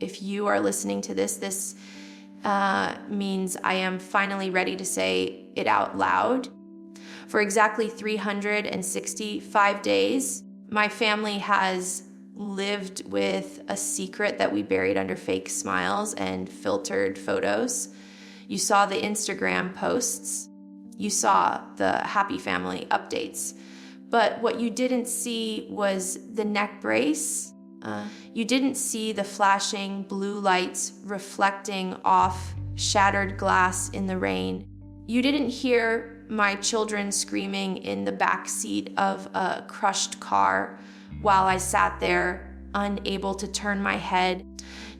If you are listening to this, this means I am finally ready to say it out loud. For exactly 365 days, my family has lived with a secret that we buried under fake smiles and filtered photos. You saw the Instagram posts. You saw the happy family updates. But what you didn't see was the neck brace. You didn't see the flashing blue lights reflecting off shattered glass in the rain. You didn't hear my children screaming in the back seat of a crushed car while I sat there, unable to turn my head,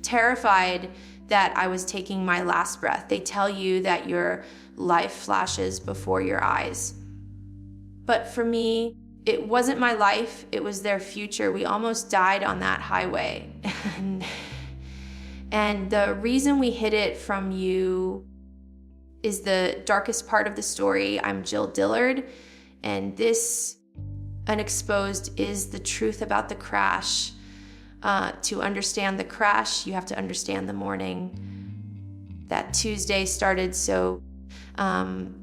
terrified that I was taking my last breath. They tell you that your life flashes before your eyes. But for me, it wasn't my life, it was their future. We almost died on that highway. And the reason we hid it from you is the darkest part of the story. I'm Jill Dillard, and this Unexposed is the truth about the crash. To understand the crash, you have to understand the morning. That Tuesday started so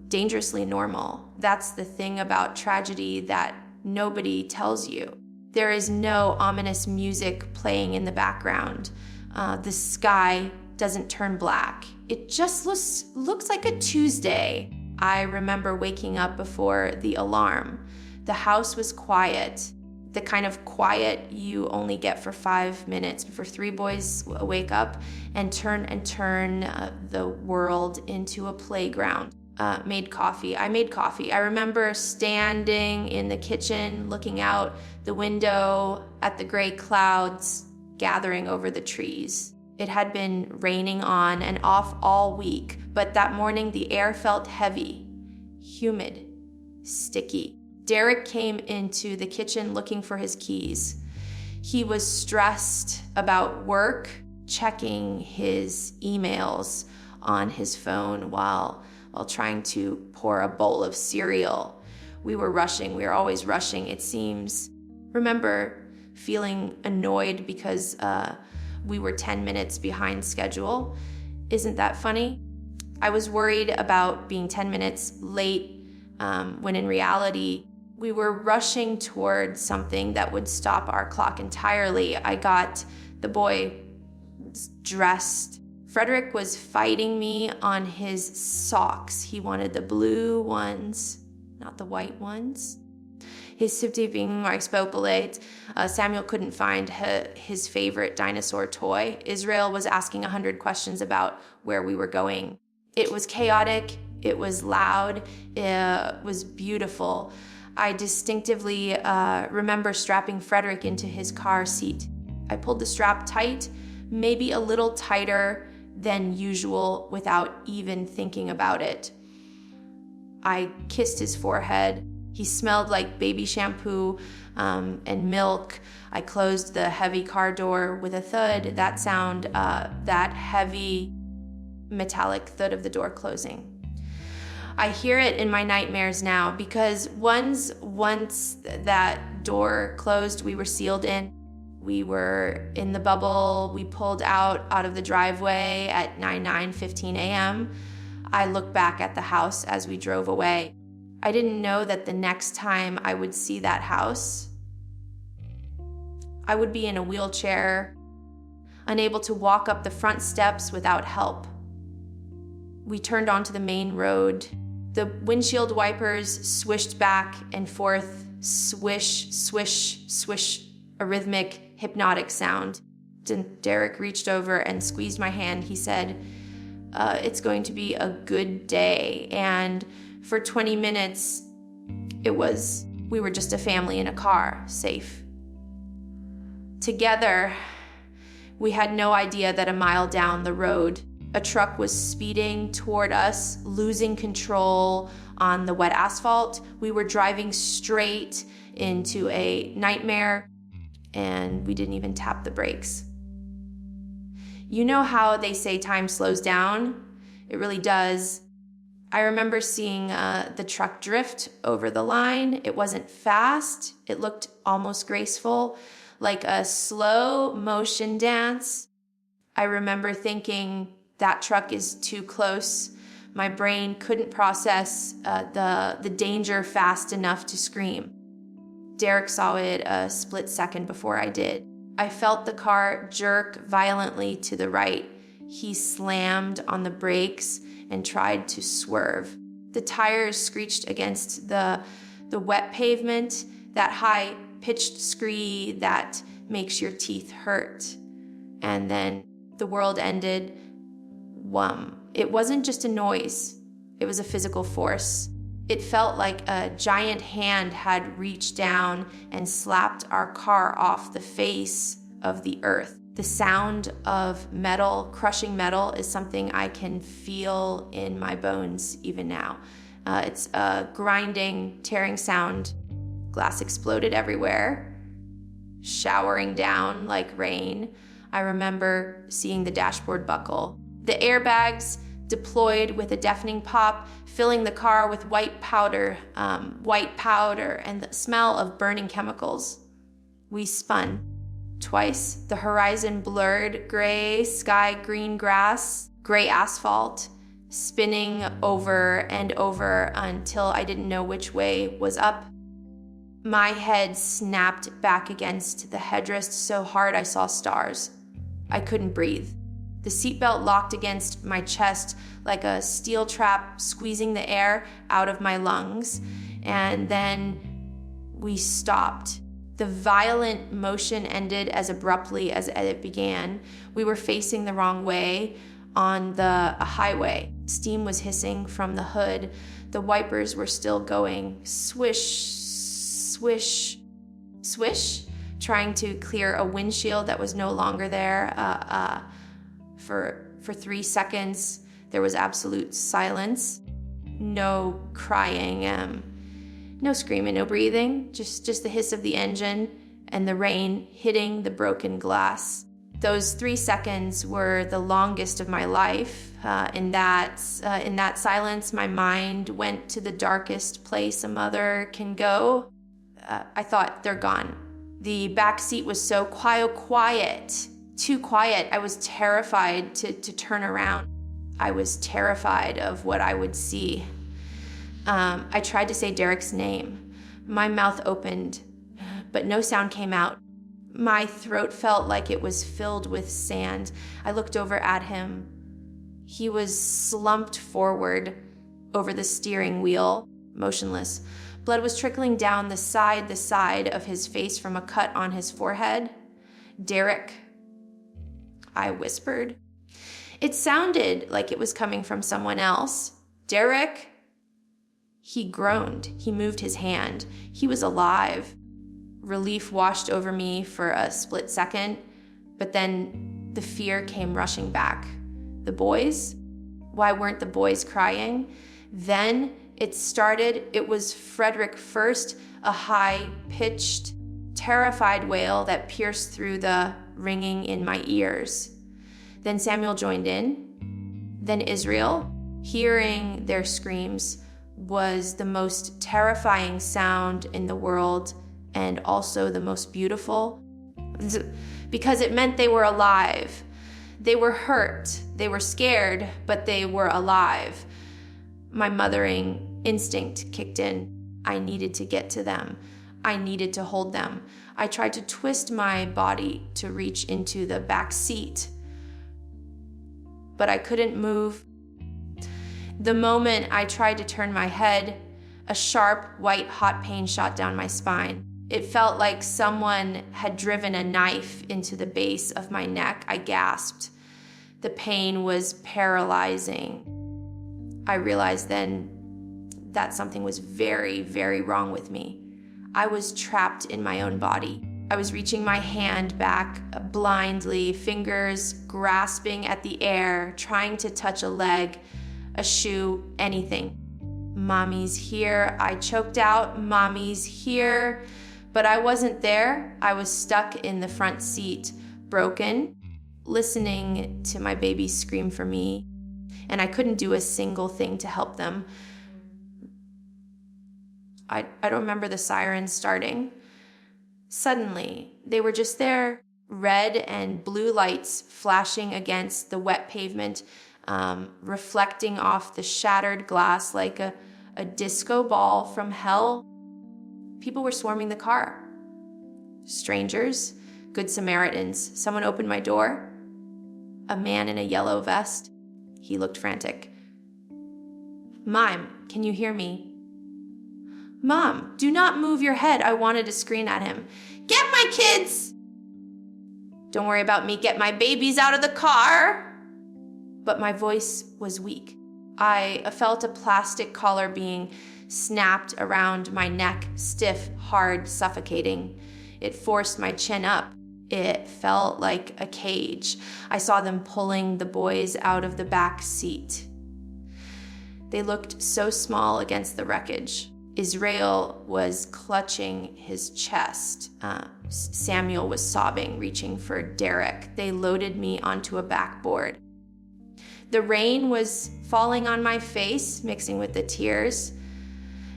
dangerously normal. That's the thing about tragedy that nobody tells you. There is no ominous music playing in the background. The sky doesn't turn black. It just looks like a Tuesday. I remember waking up before the alarm. The house was quiet, the kind of quiet you only get for 5 minutes before three boys wake up and turn the world into a playground. I made coffee. I remember standing in the kitchen, looking out the window at the gray clouds gathering over the trees. It had been raining on and off all week, but that morning the air felt heavy, humid, sticky. Derick came into the kitchen looking for his keys. He was stressed about work, checking his emails on his phone while trying to pour a bowl of cereal. We were rushing. We were always rushing, it seems. Remember feeling annoyed because we were 10 minutes behind schedule. Isn't that funny? I was worried about being 10 minutes late when in reality, we were rushing towards something that would stop our clock entirely. I got the boy dressed. Frederick was fighting me on his socks. He wanted the blue ones, not the white ones. His safety being more expopulate. Samuel couldn't find his favorite dinosaur toy. Israel was asking 100 questions about where we were going. It was chaotic. It was loud. It was beautiful. I distinctively remember strapping Frederick into his car seat. I pulled the strap tight, maybe a little tighter than usual without even thinking about it. I kissed his forehead. He smelled like baby shampoo and milk. I closed the heavy car door with a thud. That sound, that heavy metallic thud of the door closing. I hear it in my nightmares now because once that door closed, we were sealed in. We were in the bubble. We pulled out of the driveway at 9:15 a.m. I looked back at the house as we drove away. I didn't know that the next time I would see that house, I would be in a wheelchair, unable to walk up the front steps without help. We turned onto the main road. The windshield wipers swished back and forth, swish, swish, swish, a rhythmic, hypnotic sound. Derick reached over and squeezed my hand. He said, it's going to be a good day. And for 20 minutes, we were just a family in a car, safe. Together, we had no idea that a mile down the road, a truck was speeding toward us, losing control on the wet asphalt. We were driving straight into a nightmare, and we didn't even tap the brakes. You know how they say time slows down? It really does. I remember seeing the truck drift over the line. It wasn't fast. It looked almost graceful, like a slow motion dance. I remember thinking that truck is too close. My brain couldn't process the danger fast enough to scream. Derick saw it a split second before I did. I felt the car jerk violently to the right. He slammed on the brakes and tried to swerve. The tires screeched against the wet pavement, that high-pitched scree that makes your teeth hurt. And then the world ended. Whum. It wasn't just a noise. It was a physical force. It felt like a giant hand had reached down and slapped our car off the face of the earth. The sound of metal, crushing metal, is something I can feel in my bones even now. It's a grinding, tearing sound. Glass exploded everywhere, showering down like rain. I remember seeing the dashboard buckle. The airbags deployed with a deafening pop, filling the car with white powder and the smell of burning chemicals. We spun twice. The horizon blurred, gray sky, green grass, gray asphalt, spinning over and over until I didn't know which way was up. My head snapped back against the headrest so hard I saw stars. I couldn't breathe. The seatbelt locked against my chest like a steel trap, squeezing the air out of my lungs. And then we stopped. The violent motion ended as abruptly as it began. We were facing the wrong way on a highway. Steam was hissing from the hood. The wipers were still going swish, swish, swish, trying to clear a windshield that was no longer there. For 3 seconds, there was absolute silence. No crying, no screaming, no breathing, just the hiss of the engine and the rain hitting the broken glass. Those 3 seconds were the longest of my life. In that silence, my mind went to the darkest place a mother can go. I thought, they're gone. The back seat was so quiet. Too quiet. I was terrified to turn around. I was terrified of what I would see. I tried to say Derick's name. My mouth opened, but no sound came out. My throat felt like it was filled with sand. I looked over at him. He was slumped forward over the steering wheel, motionless. Blood was trickling down the side of his face from a cut on his forehead. Derick, I whispered. It sounded like it was coming from someone else. Derick? He groaned. He moved his hand. He was alive. Relief washed over me for a split second, but then the fear came rushing back. The boys? Why weren't the boys crying? Then it started. It was Frederick first, a high-pitched, terrified wail that pierced through the ringing in my ears. Then Samuel joined in. Then Israel. Hearing their screams was the most terrifying sound in the world and also the most beautiful, because it meant they were alive. They were hurt. They were scared, but they were alive. My mothering instinct kicked in. I needed to get to them. I needed to hold them. I tried to twist my body to reach into the back seat, but I couldn't move. The moment I tried to turn my head, a sharp, white, hot pain shot down my spine. It felt like someone had driven a knife into the base of my neck. I gasped. The pain was paralyzing. I realized then that something was very, very wrong with me. I was trapped in my own body. I was reaching my hand back blindly, fingers grasping at the air, trying to touch a leg, a shoe, anything. Mommy's here, I choked out. Mommy's here. But I wasn't there. I was stuck in the front seat, broken, listening to my babies scream for me, and I couldn't do a single thing to help them. I don't remember the sirens starting. Suddenly, they were just there, red and blue lights flashing against the wet pavement, reflecting off the shattered glass like a disco ball from hell. People were swarming the car. Strangers, good Samaritans. Someone opened my door. A man in a yellow vest. He looked frantic. "Mime, can you hear me?" "Mom, do not move your head," I wanted to scream at him. "Get my kids!" "Don't worry about me, get my babies out of the car!" But my voice was weak. I felt a plastic collar being snapped around my neck, stiff, hard, suffocating. It forced my chin up. It felt like a cage. I saw them pulling the boys out of the back seat. They looked so small against the wreckage. Israel was clutching his chest. Samuel was sobbing, reaching for Derick. They loaded me onto a backboard. The rain was falling on my face, mixing with the tears.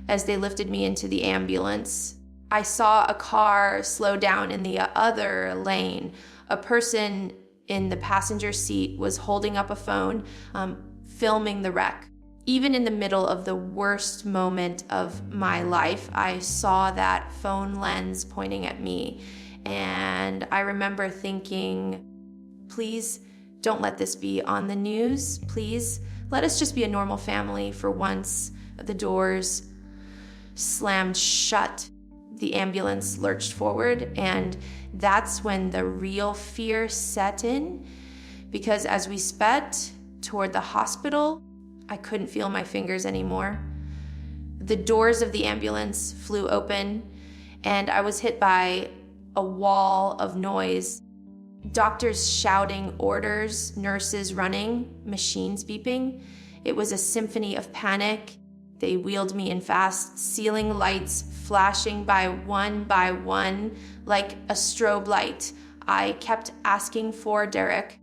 As they lifted me into the ambulance, I saw a car slow down in the other lane. A person in the passenger seat was holding up a phone, filming the wreck. Even in the middle of the worst moment of my life, I saw that phone lens pointing at me. And I remember thinking, please don't let this be on the news. Please let us just be a normal family for once. The doors slammed shut. The ambulance lurched forward, and that's when the real fear set in, because as we sped toward the hospital, I couldn't feel my fingers anymore. The doors of the ambulance flew open, and I was hit by a wall of noise. Doctors shouting orders, nurses running, machines beeping. It was a symphony of panic. They wheeled me in fast, ceiling lights flashing by one like a strobe light. I kept asking for Derick.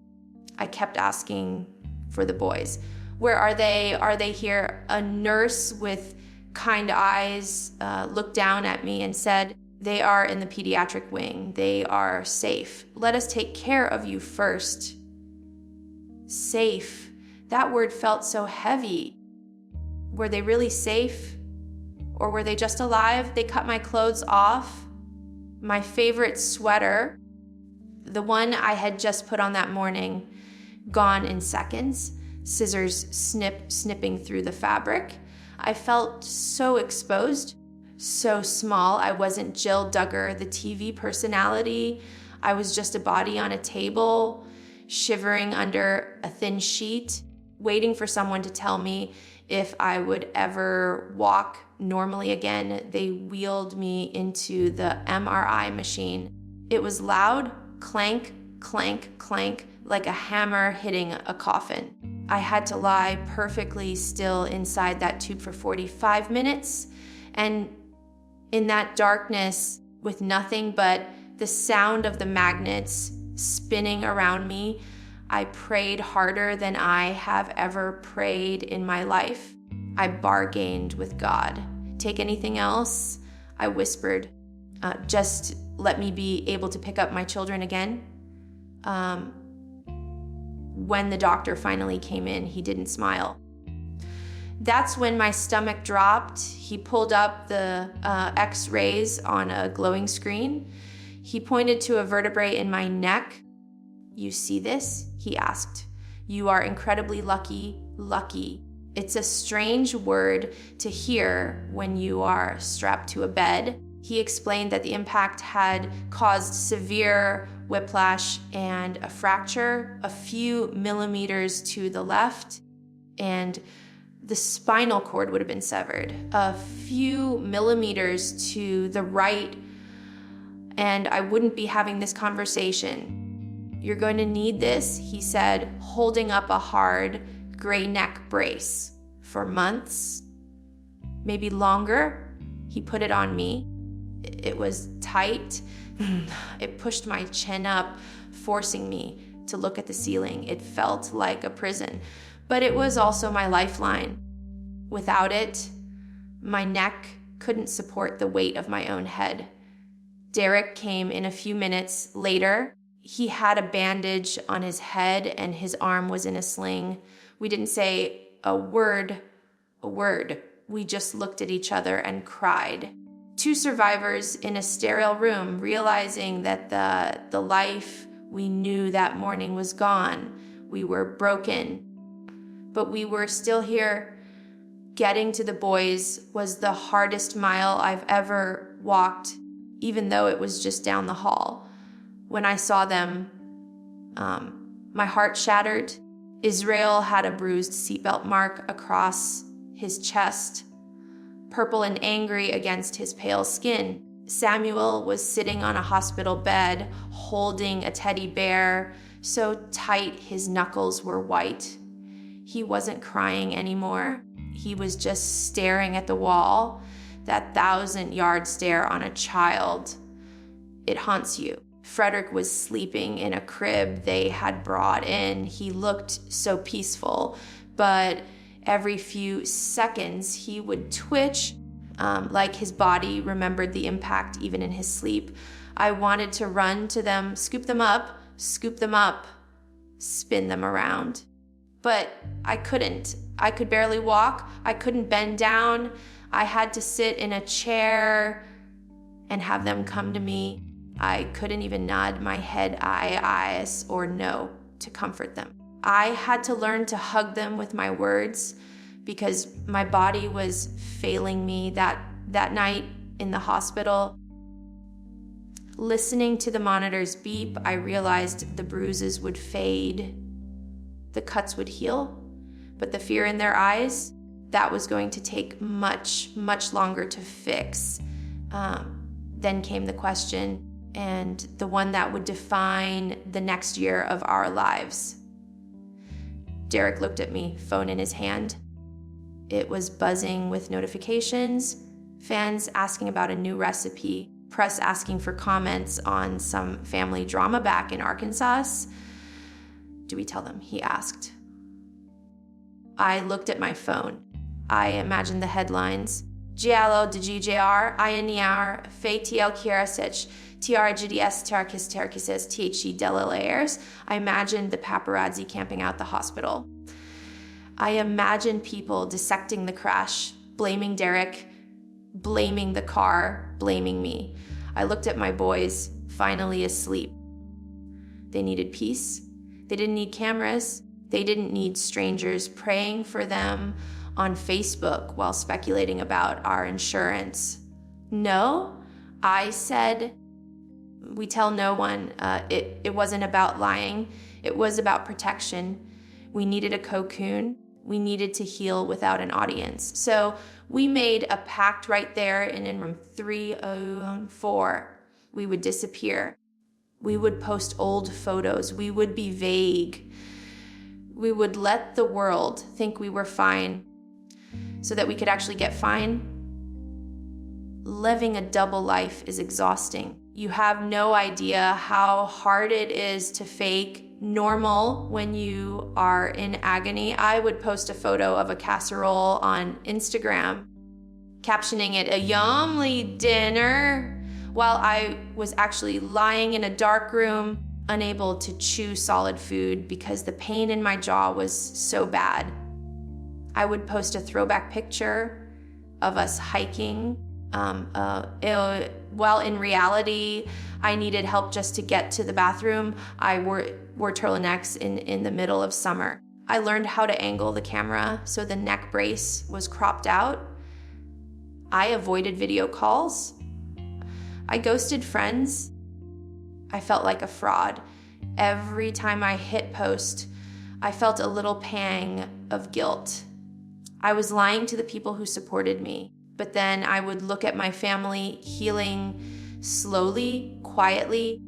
I kept asking for the boys. Where are they? Are they here? A nurse with kind eyes looked down at me and said, "They are in the pediatric wing. They are safe. Let us take care of you first." Safe. That word felt so heavy. Were they really safe? Or were they just alive? They cut my clothes off. My favorite sweater, the one I had just put on that morning, gone in seconds. Scissors snipping through the fabric. I felt so exposed, so small. I wasn't Jill Duggar, the TV personality. I was just a body on a table, shivering under a thin sheet, waiting for someone to tell me if I would ever walk normally again. They wheeled me into the MRI machine. It was loud, clank, clank, clank, like a hammer hitting a coffin. I had to lie perfectly still inside that tube for 45 minutes. And in that darkness, with nothing but the sound of the magnets spinning around me, I prayed harder than I have ever prayed in my life. I bargained with God. "Take anything else?" I whispered. "Just let me be able to pick up my children again." When the doctor finally came in, he didn't smile. That's when my stomach dropped. He pulled up the x-rays on a glowing screen. He pointed to a vertebrae in my neck. "You see this?" he asked. "You are incredibly lucky. It's a strange word to hear when you are strapped to a bed. He explained that the impact had caused severe whiplash and a fracture a few millimeters to the left, and the spinal cord would have been severed a few millimeters to the right, and I wouldn't be having this conversation. "You're going to need this," he said, holding up a hard gray neck brace. "For months, maybe longer." He put it on me. It was tight. It pushed my chin up, forcing me to look at the ceiling. It felt like a prison, but it was also my lifeline. Without it, my neck couldn't support the weight of my own head. Derick came in a few minutes later. He had a bandage on his head and his arm was in a sling. We didn't say a word. We just looked at each other and cried. Two survivors in a sterile room, realizing that the life we knew that morning was gone. We were broken, but we were still here. Getting to the boys was the hardest mile I've ever walked, even though it was just down the hall. When I saw them, my heart shattered. Israel had a bruised seatbelt mark across his chest, purple and angry against his pale skin. Samuel was sitting on a hospital bed, holding a teddy bear, so tight his knuckles were white. He wasn't crying anymore. He was just staring at the wall, that 1,000-yard stare on a child. It haunts you. Frederick was sleeping in a crib they had brought in. He looked so peaceful, but every few seconds he would twitch, like his body remembered the impact even in his sleep. I wanted to run to them, scoop them up, spin them around. But I couldn't. I could barely walk. I couldn't bend down. I had to sit in a chair and have them come to me. I couldn't even nod my head aye, or no to comfort them. I had to learn to hug them with my words because my body was failing me that night in the hospital. Listening to the monitors beep, I realized the bruises would fade. The cuts would heal, but the fear in their eyes, that was going to take much, much longer to fix. Then came the question, and the one that would define the next year of our lives. Derick looked at me, phone in his hand. It was buzzing with notifications, fans asking about a new recipe, press asking for comments on some family drama back in Arkansas. Do we tell them? He asked. I looked at my phone. I imagined the headlines. Giallo de GJR, Ianiar, Fe TL Kierasich, TR GDS Tarkis THC Delalayers. I imagined the paparazzi camping out the hospital. I imagined people dissecting the crash, blaming Derick, blaming the car, blaming me. I looked at my boys, finally asleep. They needed peace. They didn't need cameras. They didn't need strangers praying for them on Facebook while speculating about our insurance. No, I said, we tell no one. It wasn't about lying. It was about protection. We needed a cocoon. We needed to heal without an audience. So we made a pact right there, and in room 304, we would disappear. We would post old photos. We would be vague. We would let the world think we were fine so that we could actually get fine. Living a double life is exhausting. You have no idea how hard it is to fake normal when you are in agony. I would post a photo of a casserole on Instagram, captioning it a yummy dinner, while I was actually lying in a dark room, unable to chew solid food because the pain in my jaw was so bad. I would post a throwback picture of us hiking, while in reality, I needed help just to get to the bathroom. I wore turtlenecks in the middle of summer. I learned how to angle the camera so the neck brace was cropped out. I avoided video calls. I ghosted friends. I felt like a fraud. Every time I hit post, I felt a little pang of guilt. I was lying to the people who supported me, but then I would look at my family healing slowly, quietly,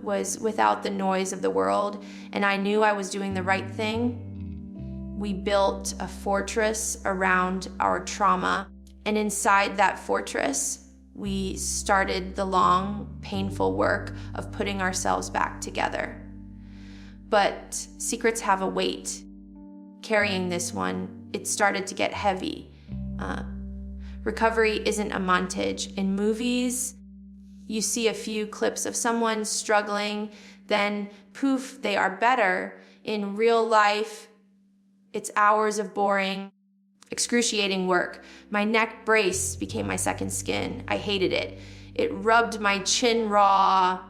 was without the noise of the world, and I knew I was doing the right thing. We built a fortress around our trauma, and inside that fortress, we started the long, painful work of putting ourselves back together. But secrets have a weight. Carrying this one, it started to get heavy. Recovery isn't a montage. In movies, you see a few clips of someone struggling, Then, poof, they are better. In real life, it's hours of boring, excruciating work. My neck brace became my second skin. I hated it. It rubbed my chin raw.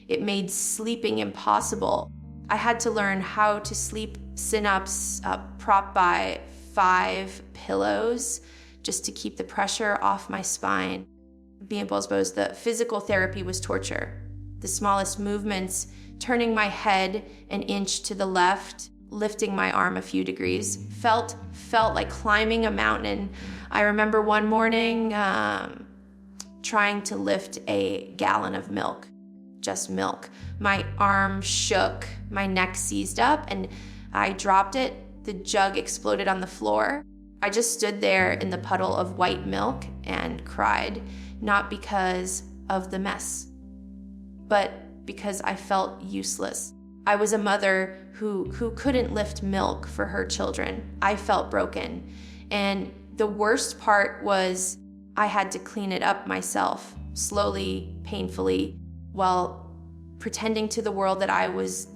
It made sleeping impossible. I had to learn how to sleep sit-ups propped by 5 pillows just to keep the pressure off my spine. Being exposed, the physical therapy was torture. The smallest movements, turning my head an inch to the left, lifting my arm a few degrees, felt like climbing a mountain. I remember one morning trying to lift a gallon of milk, just milk. My arm shook, my neck seized up, and I dropped it. The jug exploded on the floor. I just stood there in the puddle of white milk and cried, not because of the mess, but because I felt useless. I was a mother who couldn't lift milk for her children. I felt broken. And the worst part was I had to clean it up myself, slowly, painfully, while pretending to the world that I was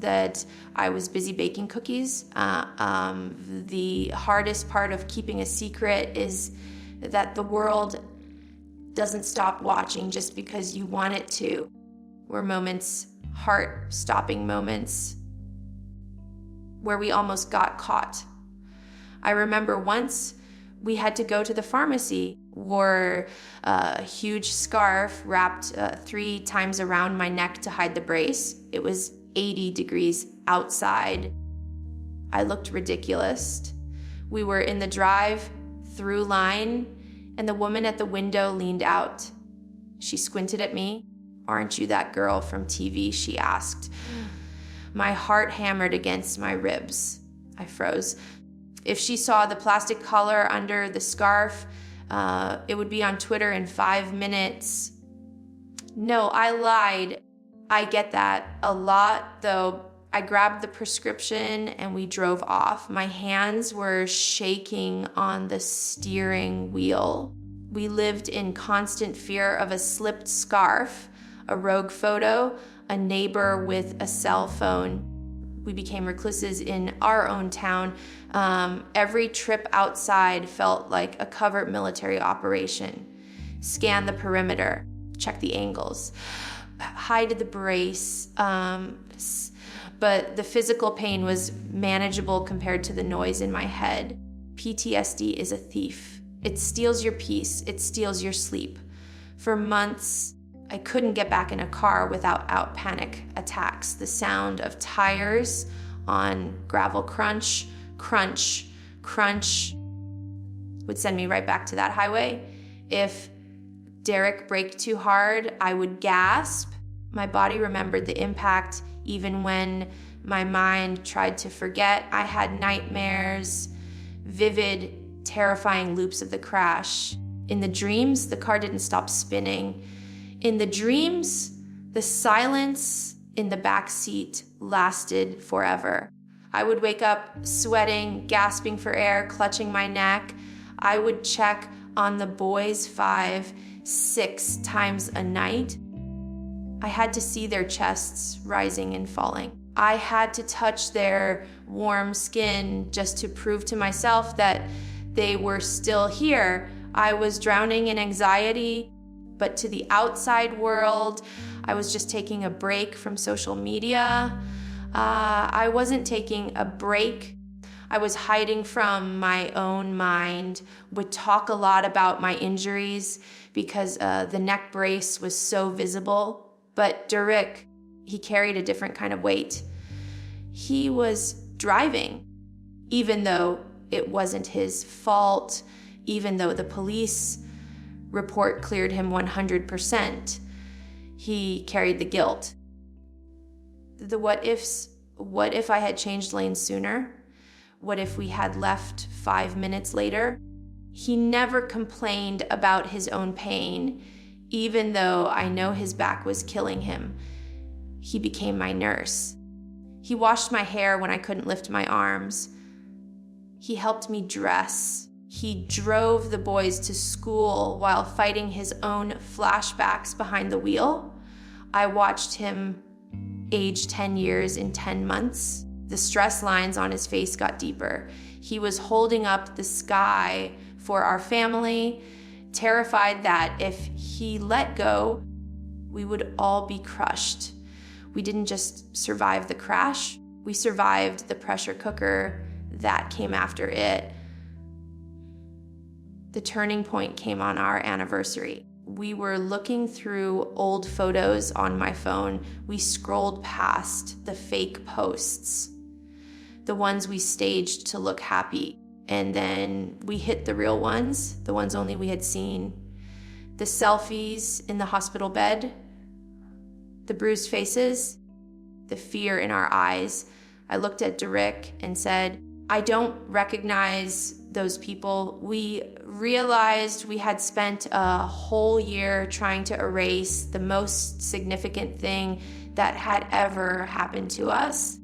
busy baking cookies. The hardest part of keeping a secret is that the world doesn't stop watching just because you want it to. Were moments, heart-stopping moments, where we almost got caught. I remember once we had to go to the pharmacy, wore a huge scarf wrapped 3 times around my neck to hide the brace. It was 80 degrees outside. I looked ridiculous. We were in the drive-through line, and the woman at the window leaned out. She squinted at me. "Aren't you that girl from TV?" she asked. My heart hammered against my ribs. I froze. If she saw the plastic collar under the scarf, it would be on Twitter in 5 minutes. No, I lied. I get that a lot, though. I grabbed the prescription and we drove off. My hands were shaking on the steering wheel. We lived in constant fear of a slipped scarf, a rogue photo, a neighbor with a cell phone. We became recluses in our own town. Every trip outside felt like a covert military operation. Scan the perimeter, check the angles, hide the brace. But the physical pain was manageable compared to the noise in my head. PTSD is a thief. It steals your peace. It steals your sleep. For months, I couldn't get back in a car without panic attacks. The sound of tires on gravel crunch, crunch, crunch would send me right back to that highway. If Derick braked too hard, I would gasp. My body remembered the impact even when my mind tried to forget. I had nightmares, vivid, terrifying loops of the crash. In the dreams, the car didn't stop spinning. In the dreams, the silence in the back seat lasted forever. I would wake up sweating, gasping for air, clutching my neck. I would check on the boys 5, 6 times a night. I had to see their chests rising and falling. I had to touch their warm skin just to prove to myself that they were still here. I was drowning in anxiety, but to the outside world, I was just taking a break from social media. I wasn't taking a break. I was hiding from my own mind, would talk a lot about my injuries because the neck brace was so visible. But Derick, he carried a different kind of weight. He was driving, even though it wasn't his fault, even though the police report cleared him 100%. He carried the guilt. The what ifs. What if I had changed lanes sooner? What if we had left 5 minutes later? He never complained about his own pain, even though I know his back was killing him. He became my nurse. He washed my hair when I couldn't lift my arms. He helped me dress. He drove the boys to school while fighting his own flashbacks behind the wheel. I watched him aged 10 years in 10 months. The stress lines on his face got deeper. He was holding up the sky for our family, terrified that if he let go, we would all be crushed. We didn't just survive the crash, we survived the pressure cooker that came after it. The turning point came on our anniversary. We were looking through old photos on my phone. We scrolled past the fake posts, the ones we staged to look happy. And then we hit the real ones, the ones only we had seen. The selfies in the hospital bed, the bruised faces, the fear in our eyes. I looked at Derick and said, I don't recognize those people. We realized we had spent a whole year trying to erase the most significant thing that had ever happened to us.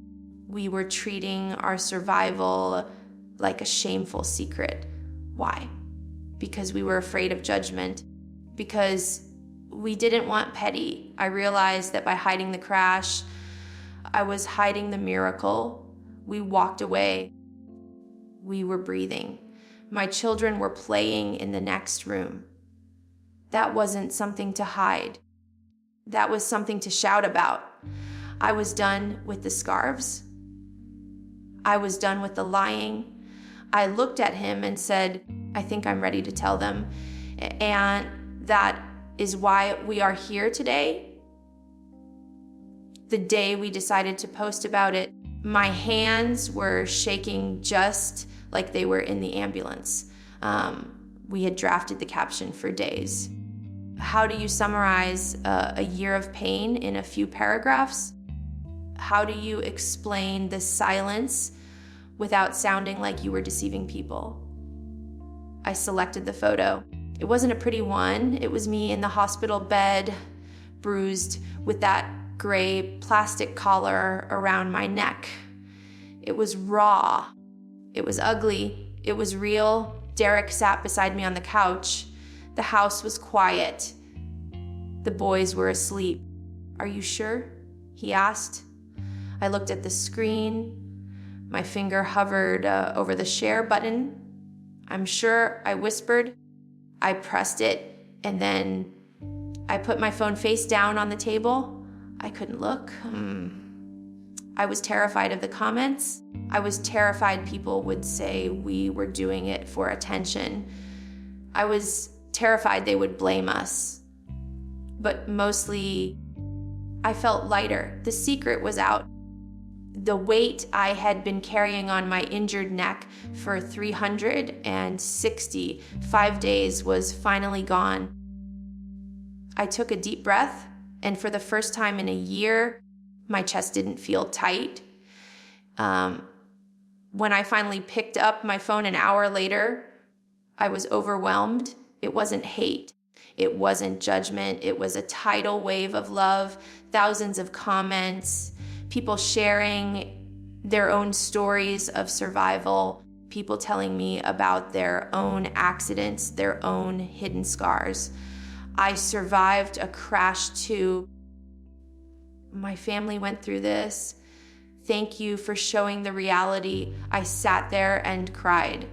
We were treating our survival like a shameful secret. Why? Because we were afraid of judgment. Because we didn't want petty. I realized that by hiding the crash, I was hiding the miracle. We walked away. We were breathing. My children were playing in the next room. That wasn't something to hide. That was something to shout about. I was done with the scarves. I was done with the lying. I looked at him and said, I think I'm ready to tell them. And that is why we are here today. The day we decided to post about it, my hands were shaking just like they were in the ambulance. We had drafted the caption for days. How do you summarize a year of pain in a few paragraphs? How do you explain the silence without sounding like you were deceiving people? I selected the photo. It wasn't a pretty one. It was me in the hospital bed, bruised with that gray plastic collar around my neck. It was raw. It was ugly. It was real. Derick sat beside me on the couch. The house was quiet. The boys were asleep. Are you sure? He asked. I looked at the screen. My finger hovered over the share button. I'm sure, I whispered. I pressed it, and then I put my phone face down on the table. I couldn't look. I was terrified of the comments. I was terrified people would say we were doing it for attention. I was terrified they would blame us. But mostly, I felt lighter. The secret was out. The weight I had been carrying on my injured neck for 365 days was finally gone. I took a deep breath, and for the first time in a year, my chest didn't feel tight. When I finally picked up my phone an hour later, I was overwhelmed. It wasn't hate. It wasn't judgment. It was a tidal wave of love, thousands of comments, people sharing their own stories of survival, people telling me about their own accidents, their own hidden scars. I survived a crash too. My family went through this. Thank you for showing the reality. I sat there and cried.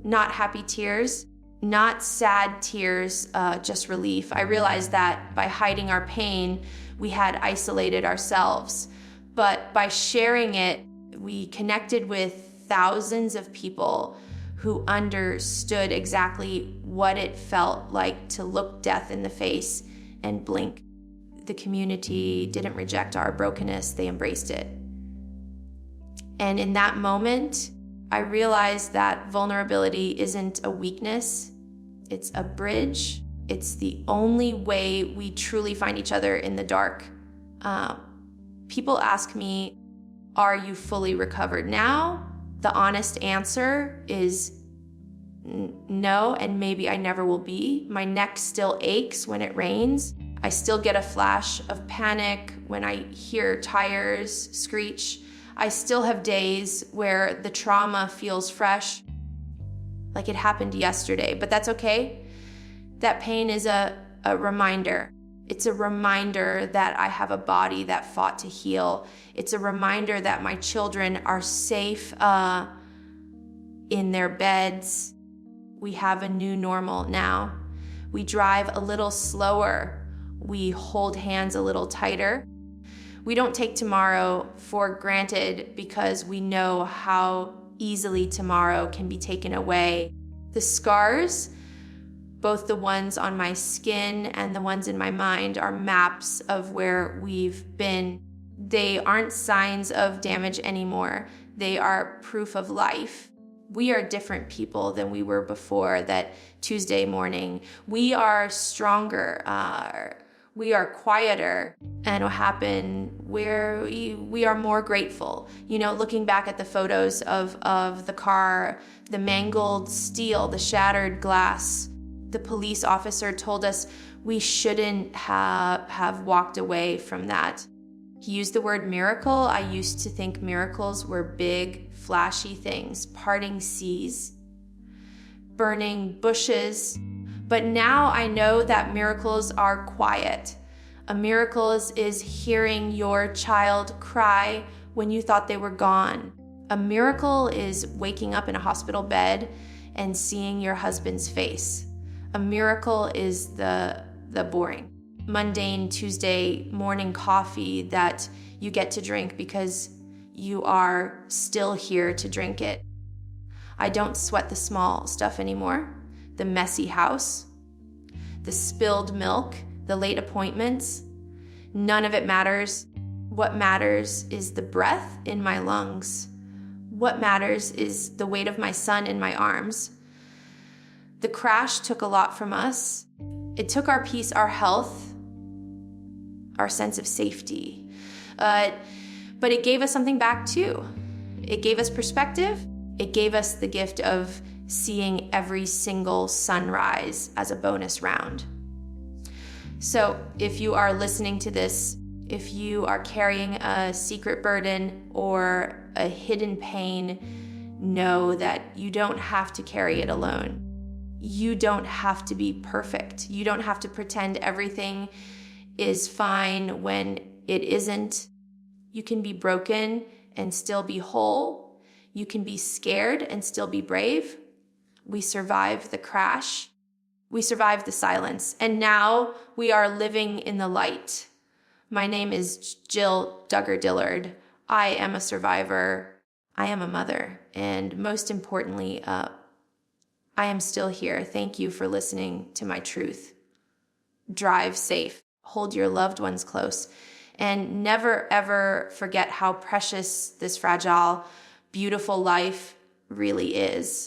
Not happy tears, not sad tears, just relief. I realized that by hiding our pain, we had isolated ourselves. But by sharing it, we connected with thousands of people who understood exactly what it felt like to look death in the face and blink. The community didn't reject our brokenness, they embraced it. And in that moment, I realized that vulnerability isn't a weakness, it's a bridge. It's the only way we truly find each other in the dark. People ask me, are you fully recovered now? The honest answer is no, and maybe I never will be. My neck still aches when it rains. I still get a flash of panic when I hear tires screech. I still have days where the trauma feels fresh, like it happened yesterday, but that's okay. That pain is a reminder. It's a reminder that I have a body that fought to heal. It's a reminder that my children are safe in their beds. We have a new normal now. We drive a little slower. We hold hands a little tighter. We don't take tomorrow for granted because we know how easily tomorrow can be taken away. The scars, both the ones on my skin and the ones in my mind, are maps of where we've been. They aren't signs of damage anymore. They are proof of life. We are different people than we were before that Tuesday morning. We are stronger. We are quieter. And what happened, we are more grateful. Looking back at the photos of the car, the mangled steel, the shattered glass, the police officer told us we shouldn't have walked away from that. He used the word miracle. I used to think miracles were big, flashy things, parting seas, burning bushes. But now I know that miracles are quiet. A miracle is hearing your child cry when you thought they were gone. A miracle is waking up in a hospital bed and seeing your husband's face. A miracle is the boring, mundane Tuesday morning coffee that you get to drink because you are still here to drink it. I don't sweat the small stuff anymore. The messy house, the spilled milk, the late appointments. None of it matters. What matters is the breath in my lungs. What matters is the weight of my son in my arms. The crash took a lot from us. It took our peace, our health, our sense of safety. But it gave us something back too. It gave us perspective. It gave us the gift of seeing every single sunrise as a bonus round. So if you are listening to this, if you are carrying a secret burden or a hidden pain, know that you don't have to carry it alone. You don't have to be perfect. You don't have to pretend everything is fine when it isn't. You can be broken and still be whole. You can be scared and still be brave. We survived the crash. We survived the silence. And now we are living in the light. My name is Jill Duggar Dillard. I am a survivor. I am a mother. And most importantly, I am still here. Thank you for listening to my truth. Drive safe. Hold your loved ones close. And never, ever forget how precious this fragile, beautiful life really is.